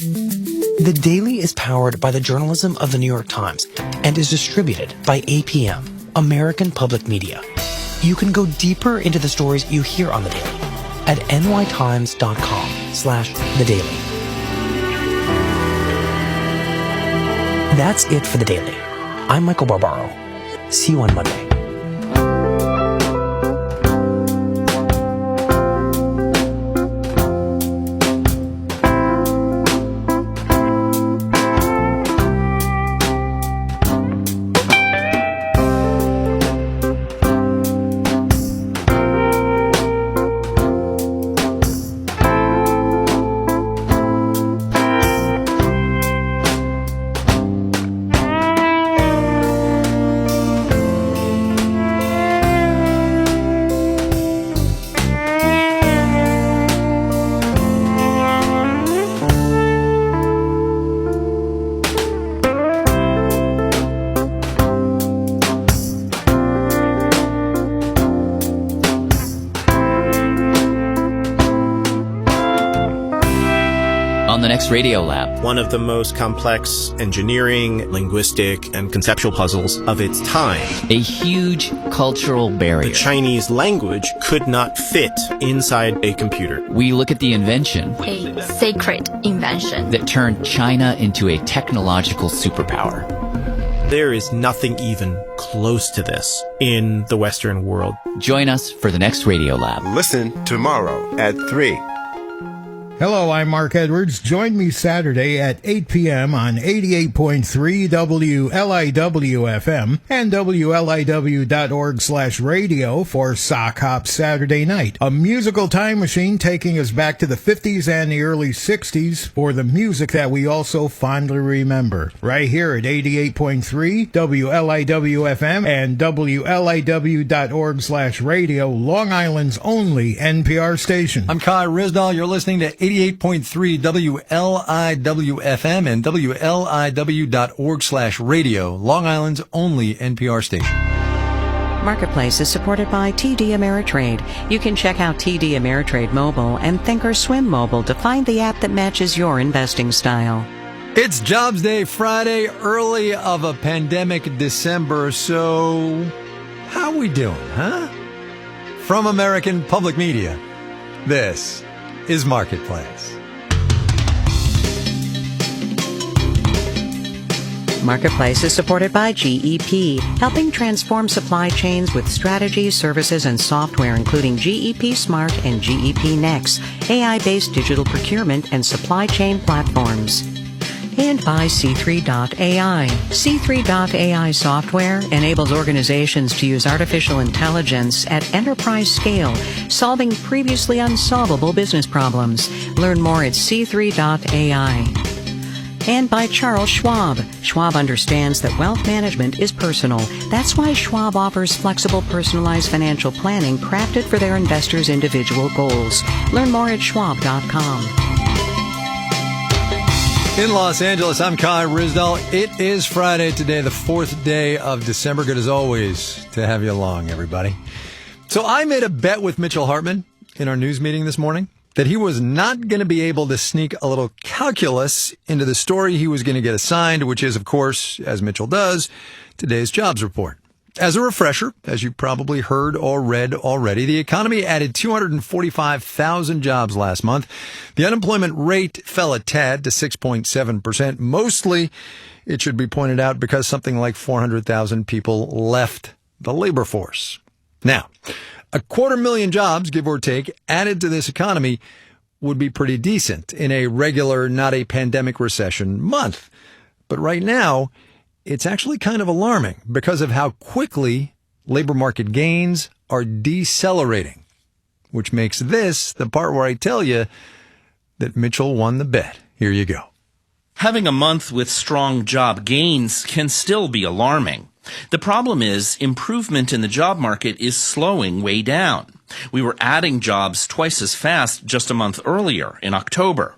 The Daily is powered by the journalism of the New York Times and is distributed by APM, American Public Media. You can go deeper into the stories you hear on The Daily at nytimes.com/The Daily. That's it for The Daily. I'm Michael Barbaro. See you on Monday. On the next Radio Lab, one of the most complex engineering, linguistic, and conceptual puzzles of its time. a huge cultural barrier. The Chinese language could not fit inside a computer. We look at the invention A sacred invention. that turned China into a technological superpower. There is nothing even close to this in the Western world. Join us for the next Radio Lab. Listen tomorrow at 3. Hello, I'm Mark Edwards. Join me Saturday at 8 p.m. on 88.3 WLIW FM and WLIW.org/radio for Sock Hop Saturday Night, a musical time machine taking us back to the 50s and the early 60s for the music that we also fondly remember. Right here at 88.3 WLIW FM and WLIW.org/radio, Long Island's only NPR station. I'm Kai Risdall. You're listening to 88.3 WLIW FM and WLIW.org/radio, Long Island's only NPR station. Marketplace is supported by TD Ameritrade. You can check out TD Ameritrade Mobile and Thinkorswim Mobile to find the app that matches your investing style. It's Jobs Day Friday, early of a pandemic December, so how we doing, huh? From American Public Media, this is Marketplace. Marketplace is supported by GEP, helping transform supply chains with strategies, services, and software, including GEP Smart and GEP Next, AI-based digital procurement and supply chain platforms. And by C3.ai. C3.ai software enables organizations to use artificial intelligence at enterprise scale, solving previously unsolvable business problems. Learn more at C3.ai. And by Charles Schwab. Schwab understands that wealth management is personal. That's why Schwab offers flexible, personalized financial planning crafted for their investors' individual goals. Learn more at schwab.com. In Los Angeles, I'm Kai Risdall. It is Friday today, the 4th day of December. Good as always to have you along, everybody. So I made a bet with Mitchell Hartman in our news meeting this morning that he was not going to be able to sneak a little calculus into the story he was going to get assigned, which is, of course, as Mitchell does, today's jobs report. As a refresher, as you probably heard or read already, the economy added 245,000 jobs last month. The unemployment rate fell a tad to 6.7%. Mostly, it should be pointed out, because something like 400,000 people left the labor force. Now, 250,000 jobs, give or take, added to this economy would be pretty decent in a regular, not a pandemic recession month. But right now, it's actually kind of alarming because of how quickly labor market gains are decelerating, which makes this the part where I tell you that Mitchell won the bet. Here you go. Having a month with strong job gains can still be alarming. The problem is improvement in the job market is slowing way down. We were adding jobs twice as fast just a month earlier in October.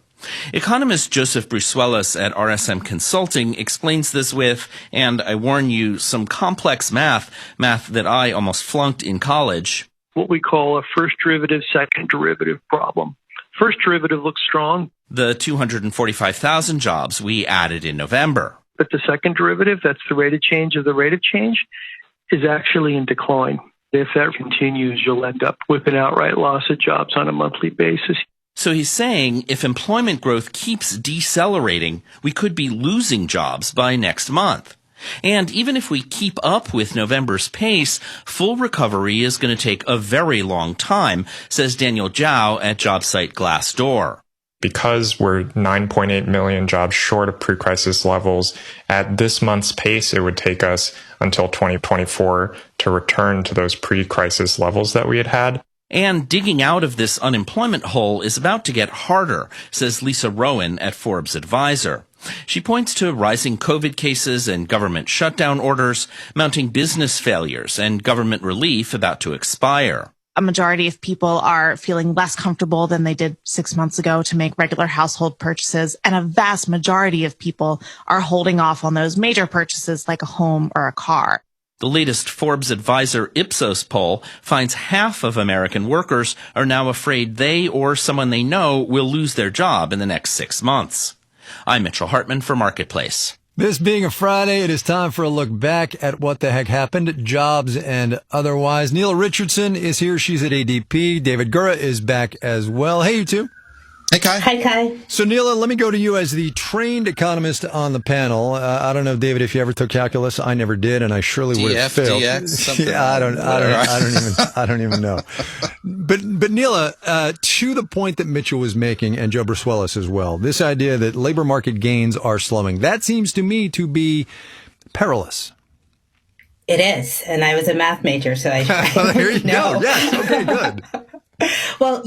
Economist Joseph Brusuelas at RSM Consulting explains this with, and I warn you, some complex math that I almost flunked in college. What we call a first derivative, second derivative problem. first derivative looks strong. The 245,000 jobs we added in November. But the second derivative, that's the rate of change of the rate of change, is actually in decline. If that continues, you'll end up with an outright loss of jobs on a monthly basis. So he's saying if employment growth keeps decelerating, we could be losing jobs by next month. And even if we keep up with November's pace, full recovery is going to take a very long time, says Daniel Zhao at job site Glassdoor. Because we're 9.8 million jobs short of pre-crisis levels, at this month's pace, it would take us until 2024 to return to those pre-crisis levels that we had had. And digging out of this unemployment hole is about to get harder, says Lisa Rowan at Forbes Advisor. She points to rising COVID cases and government shutdown orders, mounting business failures, and government relief about to expire. A majority of people are feeling less comfortable than they did 6 months ago to make regular household purchases, and a vast majority of people are holding off on those major purchases like a home or a car. The latest Forbes Advisor Ipsos poll finds half of American workers are now afraid they or someone they know will lose their job in the next 6 months. I'm Mitchell Hartman for Marketplace. This being a Friday, it is time for a look back at what the heck happened, jobs and otherwise. Neela Richardson is here. She's at ADP. David Gura is back as well. Hey, you two. Hey, Kai. Hi, Kai. So, Neela, let me go to you as the trained economist on the panel. I don't know, David, if you ever took calculus. I never did, and I surely would have failed. DX, yeah, I don't even know. But Neela, to the point that Mitchell was making, and Joe Brasuelis as well, this idea that labor market gains are slowing, that seems to me to be perilous. It is, and I was a math major, so I there you go. Yes, okay, good. Well,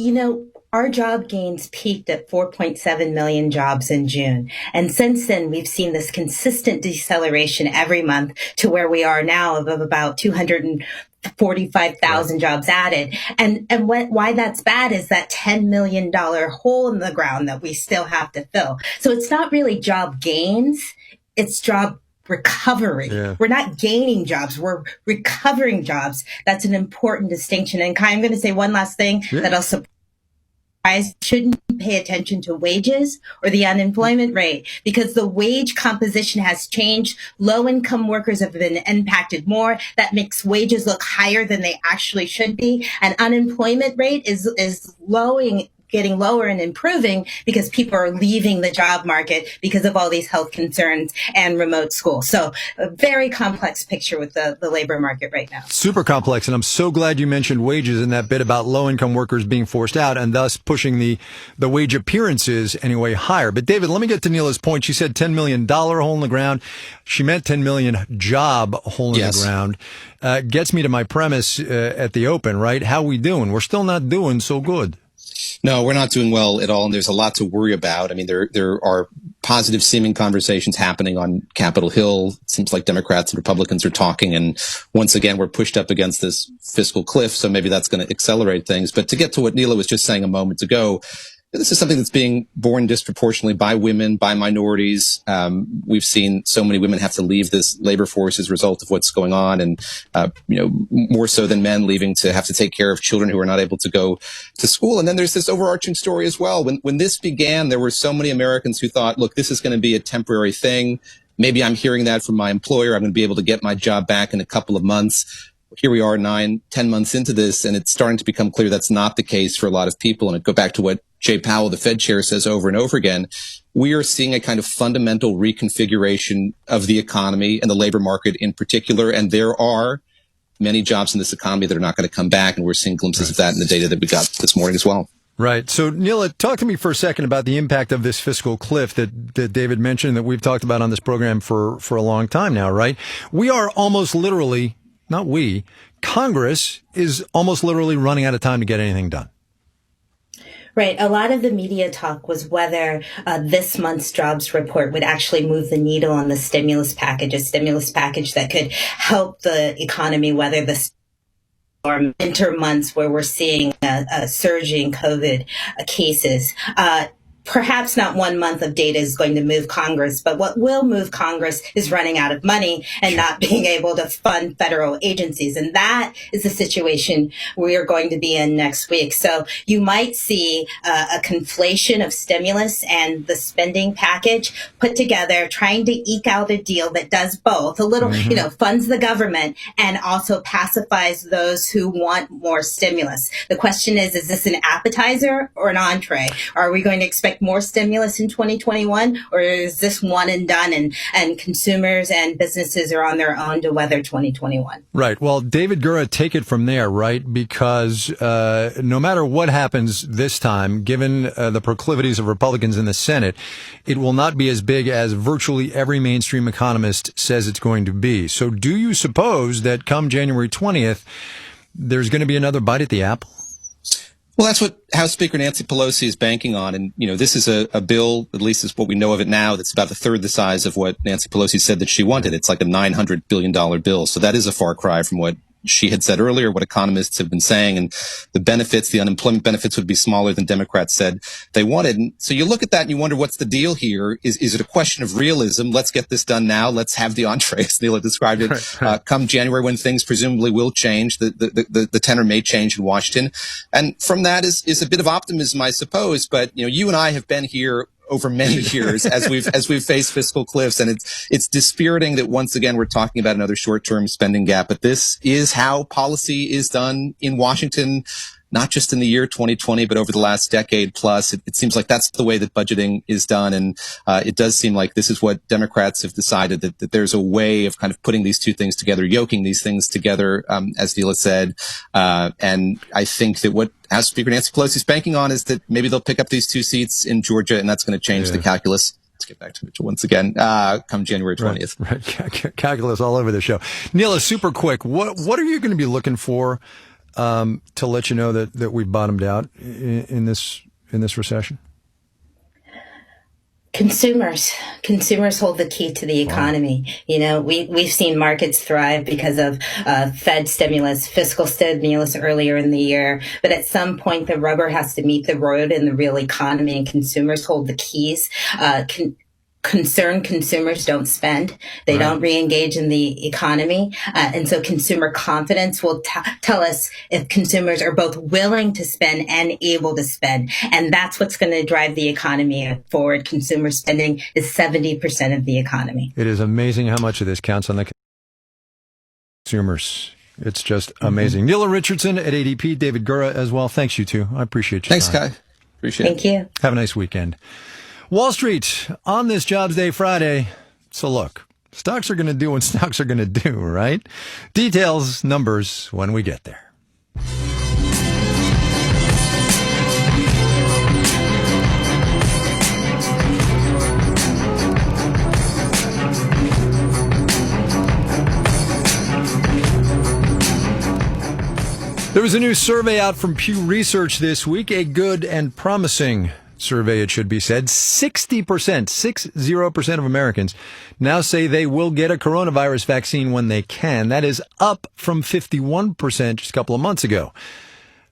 our job gains peaked at 4.7 million jobs in June. And since then, we've seen this consistent deceleration every month to where we are now of about 245,000 jobs added. And why that's bad is that $10 million hole in the ground that we still have to fill. So it's not really job gains, it's job recovery. Yeah. We're not gaining jobs. We're recovering jobs. That's an important distinction. And Kai, I'm going to say one last thing that also shouldn't pay attention to wages or the unemployment rate because the wage composition has changed. Low-income workers have been impacted more. That makes wages look higher than they actually should be. And unemployment rate is getting lower and improving because people are leaving the job market because of all these health concerns and remote school. So a very complex picture with the labor market right now. Super complex. And I'm so glad you mentioned wages in that bit about low-income workers being forced out and thus pushing the wage appearances anyway higher. But David, let me get to Neela's point. She said $10 million hole in the ground. She meant 10 million job hole in the ground. Gets me to my premise at the open, right? How we doing? We're still not doing so good. No, we're not doing well at all, and there's a lot to worry about. I mean, there are positive seeming conversations happening on Capitol Hill. It seems like Democrats and Republicans are talking, and once again, we're pushed up against this fiscal cliff, so maybe that's going to accelerate things. But to get to what Neela was just saying a moment ago, this is something that's being borne disproportionately by women, by minorities. We've seen so many women have to leave this labor force as a result of what's going on, and more so than men leaving to have to take care of children who are not able to go to school. And then there's this overarching story as well. When this began, there were so many Americans who thought, look, this is going to be a temporary thing. Maybe I'm hearing that from my employer. I'm going to be able to get my job back in a couple of months. Here we are 9-10 months into this, and it's starting to become clear that's not the case for a lot of people. And I go back to what Jay Powell, the Fed chair, says over and over again. We are seeing a kind of fundamental reconfiguration of the economy and the labor market in particular. And there are many jobs in this economy that are not going to come back. And we're seeing glimpses of that in the data that we got this morning as well. Right. So, Neela, talk to me for a second about the impact of this fiscal cliff that David mentioned, that we've talked about on this program for a long time now, right? We are almost literally, not we, Congress is almost literally running out of time to get anything done. Right. A lot of the media talk was whether this month's jobs report would actually move the needle on the stimulus package, a stimulus package that could help the economy weather the or winter months where we're seeing a surging COVID cases. perhaps not 1 month of data is going to move Congress, but what will move Congress is running out of money and not being able to fund federal agencies. And that is the situation we are going to be in next week. So you might see a conflation of stimulus and the spending package put together, trying to eke out a deal that does both, a little, funds the government and also pacifies those who want more stimulus. The question is this an appetizer or an entree? Are we going to expect more stimulus in 2021, or is this one and done, and consumers and businesses are on their own to weather 2021? Right. Well, David Gura, take it from there, right? Because no matter what happens this time, given the proclivities of Republicans in the Senate, it will not be as big as virtually every mainstream economist says it's going to be. So do you suppose that come January 20th, there's going to be another bite at the apple? Well, that's what House Speaker Nancy Pelosi is banking on. And, this is a bill, at least is what we know of it now, that's about a third the size of what Nancy Pelosi said that she wanted. It's like a $900 billion bill. So that is a far cry from what she had said earlier, what economists have been saying, and the unemployment benefits would be smaller than Democrats said they wanted. And so you look at that and you wonder, what's the deal here? Is it a question of realism? Let's get this done now. Let's have the entree, as Neela described it, come January, when things presumably will change. The tenor may change in Washington. And from that is a bit of optimism, I suppose. But, you and I have been here over many years as we've faced fiscal cliffs, and it's dispiriting that once again we're talking about another short-term spending gap. But this is how policy is done in Washington, not just in the year 2020, but over the last decade plus. It seems like that's the way that budgeting is done, and it does seem like this is what Democrats have decided, that there's a way of kind of putting these two things together, yoking these things together, as Neela said. And I think that what House Speaker Nancy Pelosi is banking on is that maybe they'll pick up these 2 seats in Georgia, and that's going to change the calculus. Let's get back to Mitchell once again, come January 20th. Right. Calculus all over the show. Neela, super quick, what are you going to be looking for to let you know that we've bottomed out in this recession? Consumers hold the key to the economy. Wow. We've seen markets thrive because of Fed stimulus, fiscal stimulus earlier in the year. But at some point, the rubber has to meet the road in the real economy, and consumers hold the keys. Concerned consumers don't spend. They don't re-engage in the economy. And so consumer confidence will tell us if consumers are both willing to spend and able to spend. And that's what's going to drive the economy forward. Consumer spending is 70% of the economy. It is amazing how much of this counts on the consumers. It's just amazing. Neela Richardson at ADP, David Gura as well. Thanks, you two. I appreciate you. Thanks, Kai. Appreciate it. Thank you. Have a nice weekend. Wall Street on this Jobs Day Friday. So look, stocks are going to do what stocks are going to do, right? Details, numbers when we get there. There was a new survey out from Pew Research this week, a good and promising survey, it should be said. 60% of Americans now say they will get a coronavirus vaccine when they can. That is up from 51% just a couple of months ago.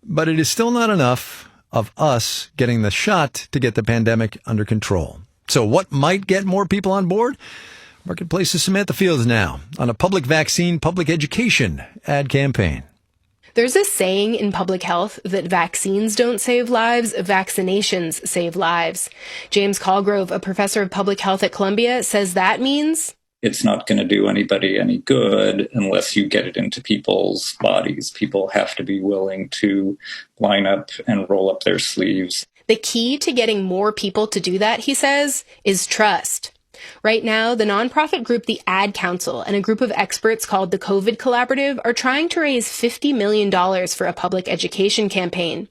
But it is still not enough of us getting the shot to get the pandemic under control. So what might get more people on board? Marketplace's Samantha Fields now on a public vaccine, public education ad campaign. There's a saying in public health that vaccines don't save lives, vaccinations save lives. James Colgrove, a professor of public health at Columbia, says that means it's not going to do anybody any good unless you get it into people's bodies. People have to be willing to line up and roll up their sleeves. The key to getting more people to do that, he says, is trust. Right now, the nonprofit group the Ad Council and a group of experts called the COVID Collaborative are trying to raise $50 million for a public education campaign.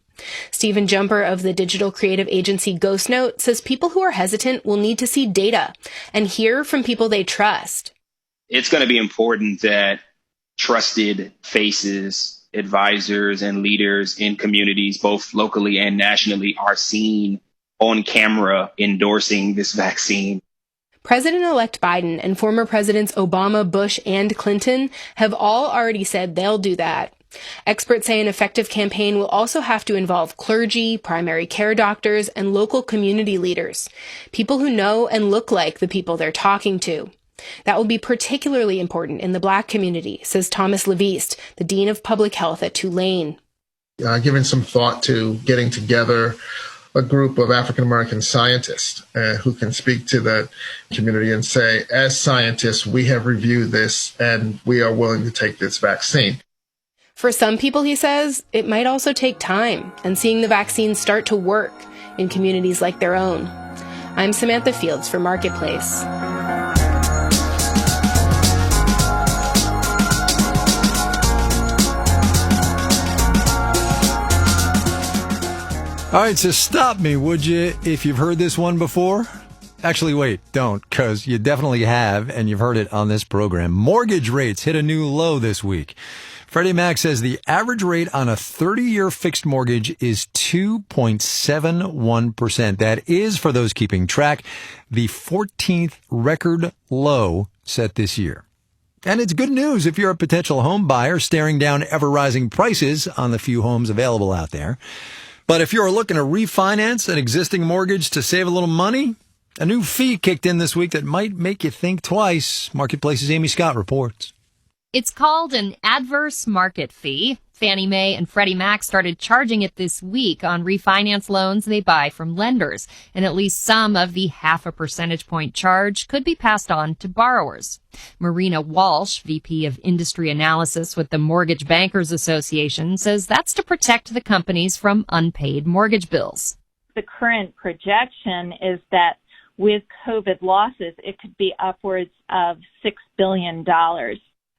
Stephen Jumper of the digital creative agency Ghost Note says people who are hesitant will need to see data and hear from people they trust. It's going to be important that trusted faces, advisors, and leaders in communities, both locally and nationally, are seen on camera endorsing this vaccine. President-elect Biden and former presidents Obama, Bush, and Clinton have all already said they'll do that. Experts say an effective campaign will also have to involve clergy, primary care doctors, and local community leaders, people who know and look like the people they're talking to. That will be particularly important in the Black community, says Thomas Leviste, the Dean of Public Health at Tulane. Given some thought to getting together a group of African-American scientists who can speak to the community and say, as scientists, we have reviewed this and we are willing to take this vaccine. For some people, he says, it might also take time and seeing the vaccine start to work in communities like their own. I'm Samantha Fields for Marketplace. All right, so stop me, would you, if you've heard this one before? Actually, wait, don't, because you definitely have, and you've heard it on this program. Mortgage rates hit a new low this week. Freddie Mac says the average rate on a 30-year fixed mortgage is 2.71%. That is, for those keeping track, the 14th record low set this year. And it's good news if you're a potential home buyer staring down ever-rising prices on the few homes available out there. But if you're looking to refinance an existing mortgage to save a little money, a new fee kicked in this week that might make you think twice. Marketplace's Amy Scott reports. It's called an adverse market fee. Fannie Mae and Freddie Mac started charging it this week on refinance loans they buy from lenders, and at least some of the 0.5 percentage point charge could be passed on to borrowers. Marina Walsh, VP of Industry Analysis with the Mortgage Bankers Association, says that's to protect the companies from unpaid mortgage bills. The current projection is that with COVID losses, it could be upwards of $6 billion.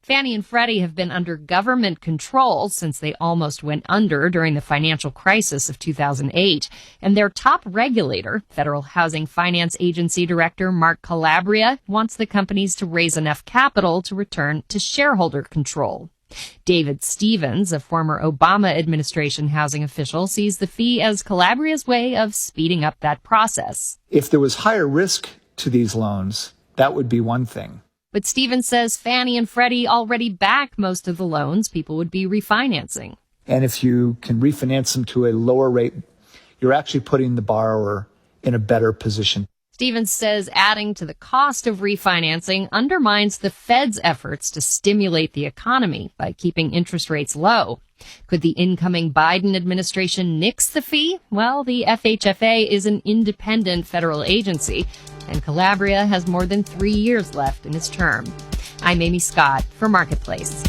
Fannie and Freddie have been under government control since they almost went under during the financial crisis of 2008. And their top regulator, Federal Housing Finance Agency Director Mark Calabria, wants the companies to raise enough capital to return to shareholder control. David Stevens, a former Obama administration housing official, sees the fee as Calabria's way of speeding up that process. If there was higher risk to these loans, that would be one thing. But Stevens says Fannie and Freddie already back most of the loans people would be refinancing. And if you can refinance them to a lower rate, you're actually putting the borrower in a better position. Stevens says adding to the cost of refinancing undermines the Fed's efforts to stimulate the economy by keeping interest rates low. Could the incoming Biden administration nix the fee? Well, the FHFA is an independent federal agency, and Calabria has more than 3 years left in his term. I'm Amy Scott for Marketplace.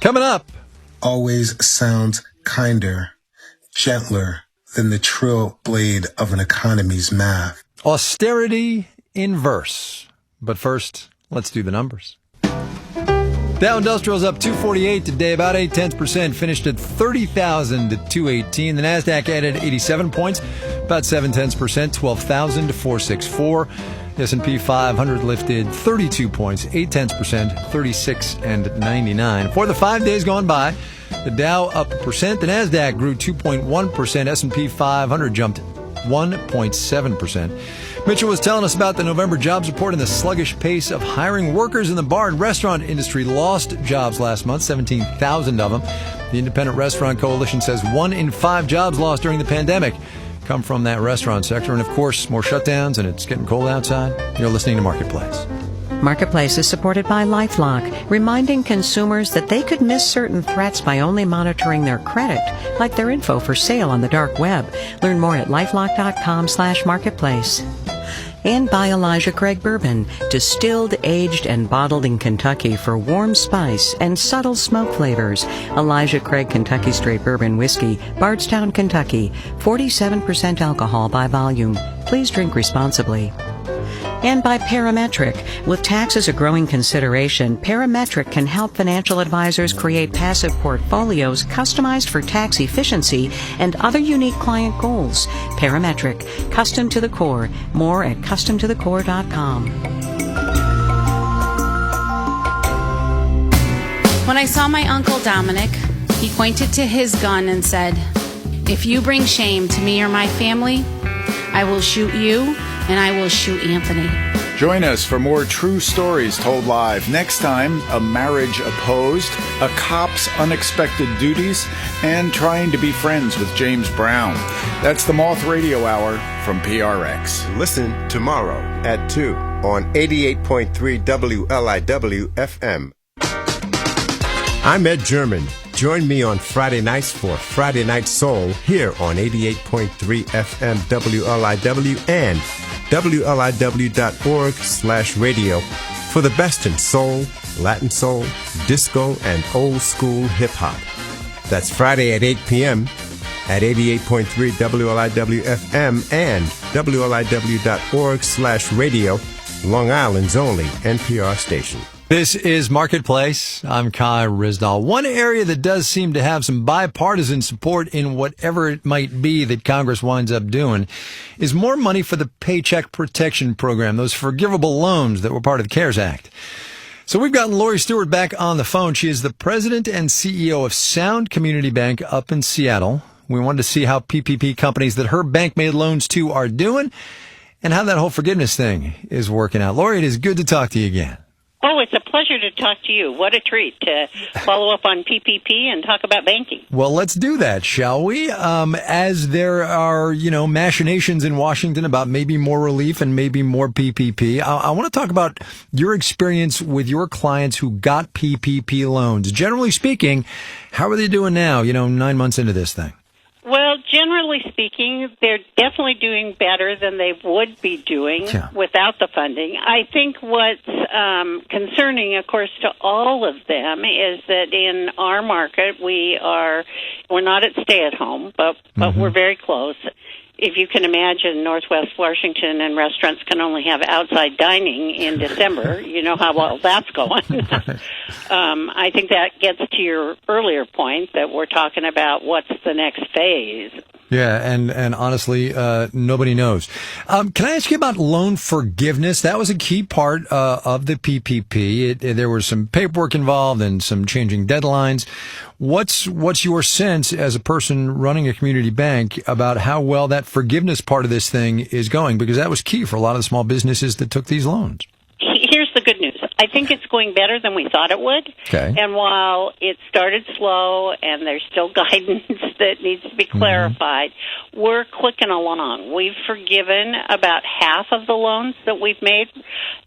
Coming up. Always sounds kinder, gentler than the trill blade of an economy's math. Austerity in verse. But first, let's do the numbers. Dow Industrial's up 248 today, about 0.8%, finished at 30,218. The Nasdaq added 87 points, about 0.7%, 12,464. The S&P 500 lifted 32 points, 0.8%, 36,99. For the 5 days gone by, the Dow up 1%, the Nasdaq grew 2.1%, S&P 500 jumped 1.7%. Mitchell was telling us about the November jobs report and the sluggish pace of hiring workers in the bar and restaurant industry. Lost jobs last month, 17,000 of them. The Independent Restaurant Coalition says 1 in 5 jobs lost during the pandemic come from that restaurant sector. And of course, more shutdowns and it's getting cold outside. You're listening to Marketplace. Marketplace is supported by LifeLock, reminding consumers that they could miss certain threats by only monitoring their credit, like their info for sale on the dark web. Learn more at lifelock.com/marketplace. And by Elijah Craig Bourbon, distilled, aged, and bottled in Kentucky for warm spice and subtle smoke flavors. Elijah Craig Kentucky Straight Bourbon Whiskey, Bardstown, Kentucky, 47% alcohol by volume. Please drink responsibly. And by Parametric. With taxes a growing consideration, Parametric can help financial advisors create passive portfolios customized for tax efficiency and other unique client goals. Parametric, custom to the core. More at customtothecore.com. When I saw my Uncle Dominic, he pointed to his gun and said, If you bring shame to me or my family, I will shoot you and I will shoot Anthony. Join us for more true stories told live. Next time, a marriage opposed, a cop's unexpected duties, and trying to be friends with James Brown. That's the Moth Radio Hour from PRX. Listen tomorrow at 2 on 88.3 WLIW FM. I'm Ed German. Join me on Friday nights for Friday Night Soul here on 88.3 FM WLIW and WLIW.org/radio for the best in soul, Latin soul, disco, and old school hip hop. That's Friday at 8 p.m. at 88.3 WLIW FM and WLIW.org/radio, Long Island's only NPR station. This is Marketplace. I'm Kai Rizdal. One area that does seem to have some bipartisan support in whatever it might be that Congress winds up doing is more money for the Paycheck Protection Program, those forgivable loans that were part of the CARES Act. So we've gotten Lori Stewart back on the phone. She is the president and CEO of Sound Community Bank up in Seattle. We wanted to see how PPP companies that her bank made loans to are doing and how that whole forgiveness thing is working out. Lori, it is good to talk to you again. Oh, it's a pleasure to talk to you. What a treat to follow up on PPP and talk about banking. Well, let's do that, shall we? As there are, machinations in Washington about maybe more relief and maybe more PPP, I want to talk about your experience with your clients who got PPP loans. Generally speaking, how are they doing now, 9 months into this thing? Well, generally speaking, they're definitely doing better than they would be doing without the funding. I think what's concerning, of course, to all of them is that in our market, we're not at stay-at-home, but we're very close. If you can imagine Northwest Washington and restaurants can only have outside dining in December, you know how well that's going. I think that gets to your earlier point that we're talking about what's the next phase. Yeah, and honestly, nobody knows. Can I ask you about loan forgiveness? That was a key part of the PPP. There was some paperwork involved and some changing deadlines. What's your sense as a person running a community bank about how well that forgiveness part of this thing is going? Because that was key for a lot of the small businesses that took these loans. Here's the good news. I think it's going better than we thought it would. Okay. And while it started slow and there's still guidance that needs to be clarified, we're clicking along. We've forgiven about half of the loans that we've made.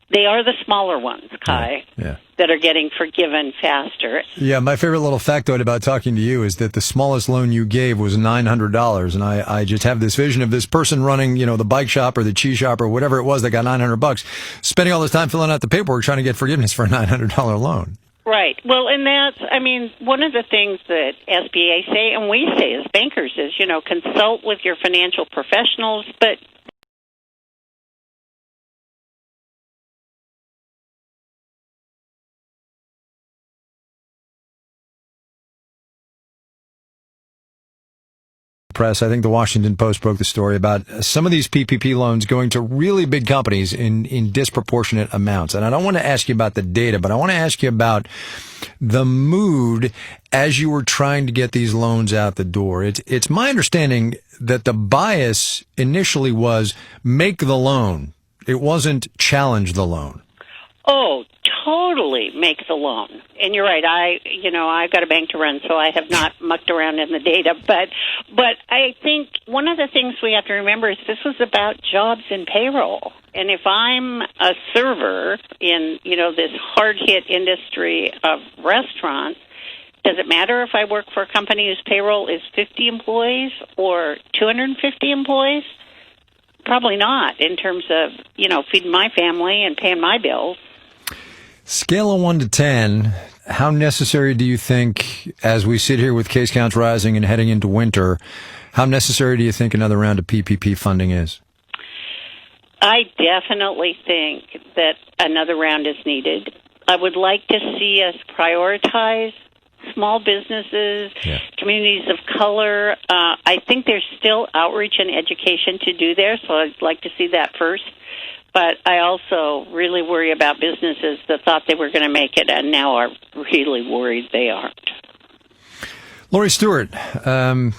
They are the smaller ones, Kai, that are getting forgiven faster. Yeah, my favorite little factoid about talking to you is that the smallest loan you gave was $900. And I just have this vision of this person running, the bike shop or the cheese shop or whatever it was that got $900, spending all this time filling out the paperwork trying to get forgiveness for a $900 loan. Right. Well, and that's, one of the things that SBA say, and we say as bankers is, consult with your financial professionals, but press. I think the Washington Post broke the story about some of these PPP loans going to really big companies in disproportionate amounts. And I don't want to ask you about the data, but I want to ask you about the mood as you were trying to get these loans out the door. It's my understanding that the bias initially was make the loan. It wasn't challenge the loan. Oh, totally make the loan. And you're right. I've got a bank to run, so I have not mucked around in the data. But I think one of the things we have to remember is this was about jobs and payroll. And if I'm a server in, this hard-hit industry of restaurants, does it matter if I work for a company whose payroll is 50 employees or 250 employees? Probably not in terms of, feeding my family and paying my bills. Scale of 1 to 10, how necessary do you think, as we sit here with case counts rising and heading into winter, how necessary do you think another round of PPP funding is? I definitely think that another round is needed. I would like to see us prioritize small businesses, communities of color. I think there's still outreach and education to do there, so I'd like to see that first. But I also really worry about businesses that thought they were going to make it and now are really worried they aren't. Lori Stewart,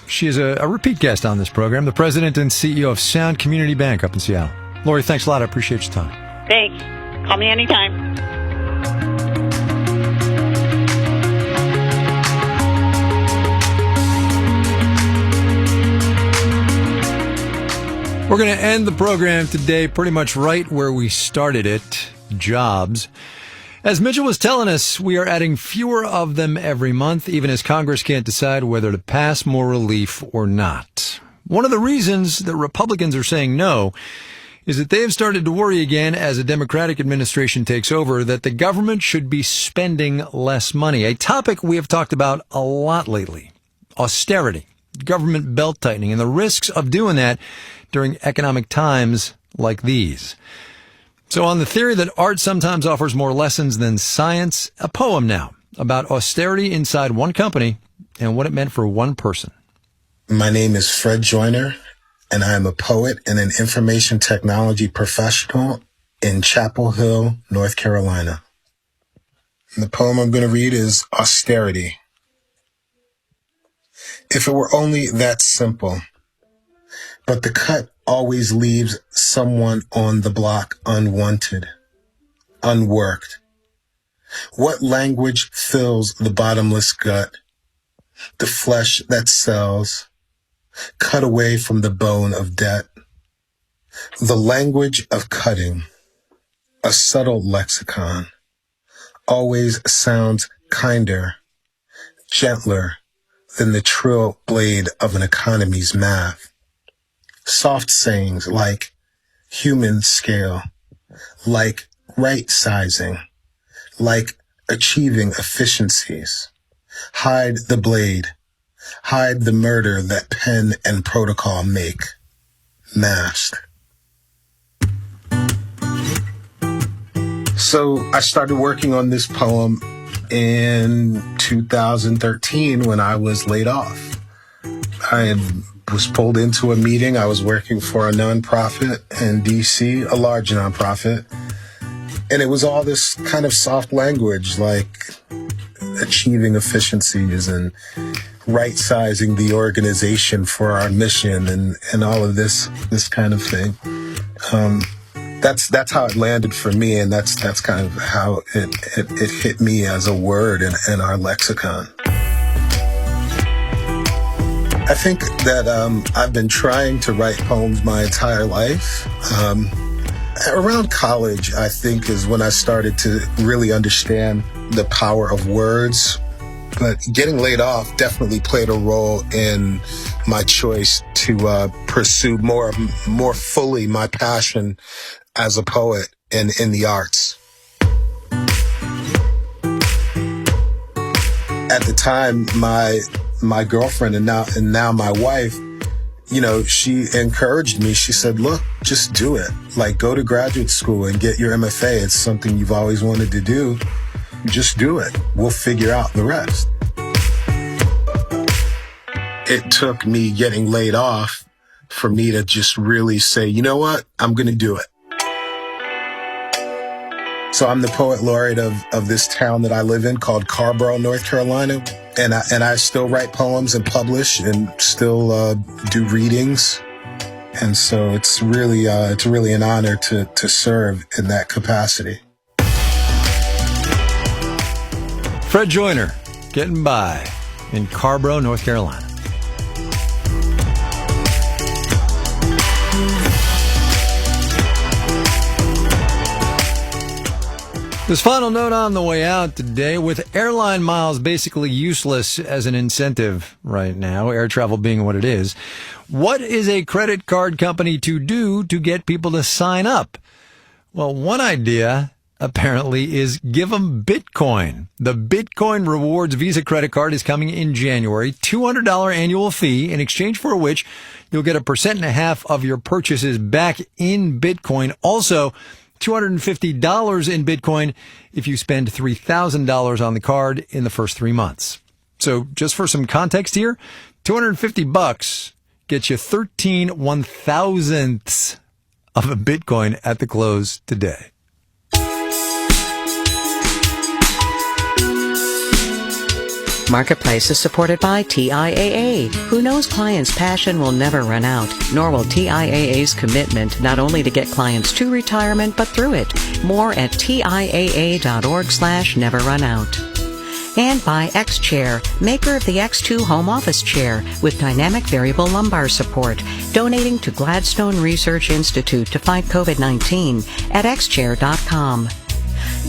she is a repeat guest on this program, the president and CEO of Sound Community Bank up in Seattle. Lori, thanks a lot. I appreciate your time. Thanks. Call me anytime. We're going to end the program today pretty much right where we started it, jobs. As Mitchell was telling us, we are adding fewer of them every month, even as Congress can't decide whether to pass more relief or not. One of the reasons that Republicans are saying no is that they have started to worry again as a Democratic administration takes over that the government should be spending less money, a topic we have talked about a lot lately. Austerity, government belt-tightening, and the risks of doing that during economic times like these. So on the theory that art sometimes offers more lessons than science, a poem now about austerity inside one company and what it meant for one person. My name is Fred Joyner, and I am a poet and an information technology professional in Chapel Hill, North Carolina. And the poem I'm going to read is Austerity. If it were only that simple, but the cut always leaves someone on the block unwanted, unworked. What language fills the bottomless gut, the flesh that sells, cut away from the bone of debt? The language of cutting, a subtle lexicon, always sounds kinder, gentler than the trill blade of an economy's math. Soft sayings like human scale, like right sizing, like achieving efficiencies. Hide the blade, hide the murder that pen and protocol make. Masked. So I started working on this poem in 2013 when I was laid off. I was pulled into a meeting. I was working for a nonprofit in DC, a large nonprofit. And it was all this kind of soft language like achieving efficiencies and right-sizing the organization for our mission and all of this kind of thing. That's how it landed for me, and that's kind of how it hit me as a word in our lexicon. I think that I've been trying to write poems my entire life. Around college, I think, is when I started to really understand the power of words. But getting laid off definitely played a role in my choice to pursue more fully my passion as a poet and in the arts. At the time, my girlfriend and now my wife, you know, she encouraged me. She said, look, just do it. Like, go to graduate school and get your MFA. It's something you've always wanted to do. Just do it. We'll figure out the rest. It took me getting laid off for me to just really say, you know what? I'm going to do it. So I'm the poet laureate of this town that I live in called Carrboro, North Carolina. And I still write poems and publish and still do readings. And so it's really an honor to serve in that capacity. Fred Joyner, getting by in Carrboro, North Carolina. This final note on the way out today, with airline miles basically useless as an incentive right now, air travel being what it is, what is a credit card company to do to get people to sign up? Well, one idea apparently is give them Bitcoin. The Bitcoin Rewards Visa credit card is coming in January, $200 annual fee, in exchange for which you'll get 1.5% of your purchases back in Bitcoin. Also, $250 in Bitcoin if you spend $3,000 on the card in the first 3 months. So just for some context here, $250 gets you 13 1,000ths of a Bitcoin at the close today. Marketplace is supported by TIAA, who knows clients' passion will never run out, nor will TIAA's commitment not only to get clients to retirement, but through it. More at TIAA.org/neverrunout. And by X-Chair, maker of the X2 home office chair with dynamic variable lumbar support, donating to Gladstone Research Institute to fight COVID-19 at xchair.com.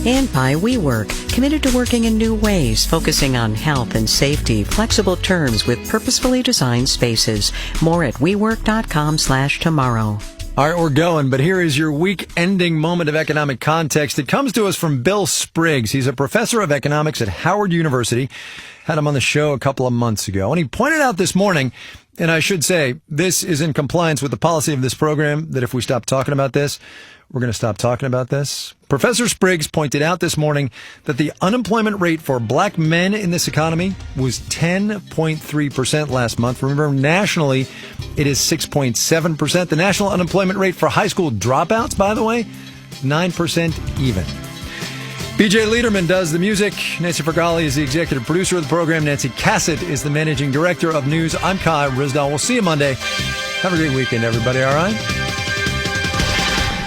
And by WeWork, committed to working in new ways, focusing on health and safety, flexible terms with purposefully designed spaces. More at WeWork.com/tomorrow. All right, we're going, but here is your week-ending moment of economic context. It comes to us from Bill Spriggs. He's a professor of economics at Howard University. Had him on the show a couple of months ago. And he pointed out this morning, and I should say, this is in compliance with the policy of this program, that if we stop talking about this, we're going to stop talking about this. Professor Spriggs pointed out this morning that the unemployment rate for black men in this economy was 10.3% last month. Remember, nationally, it is 6.7%. The national unemployment rate for high school dropouts, by the way, 9% even. BJ Liederman does the music. Nancy Fergali is the executive producer of the program. Nancy Cassett is the managing director of news. I'm Kai Risdall. We'll see you Monday. Have a great weekend, everybody, all right?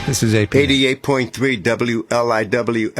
This is AP. 88.3 WLIW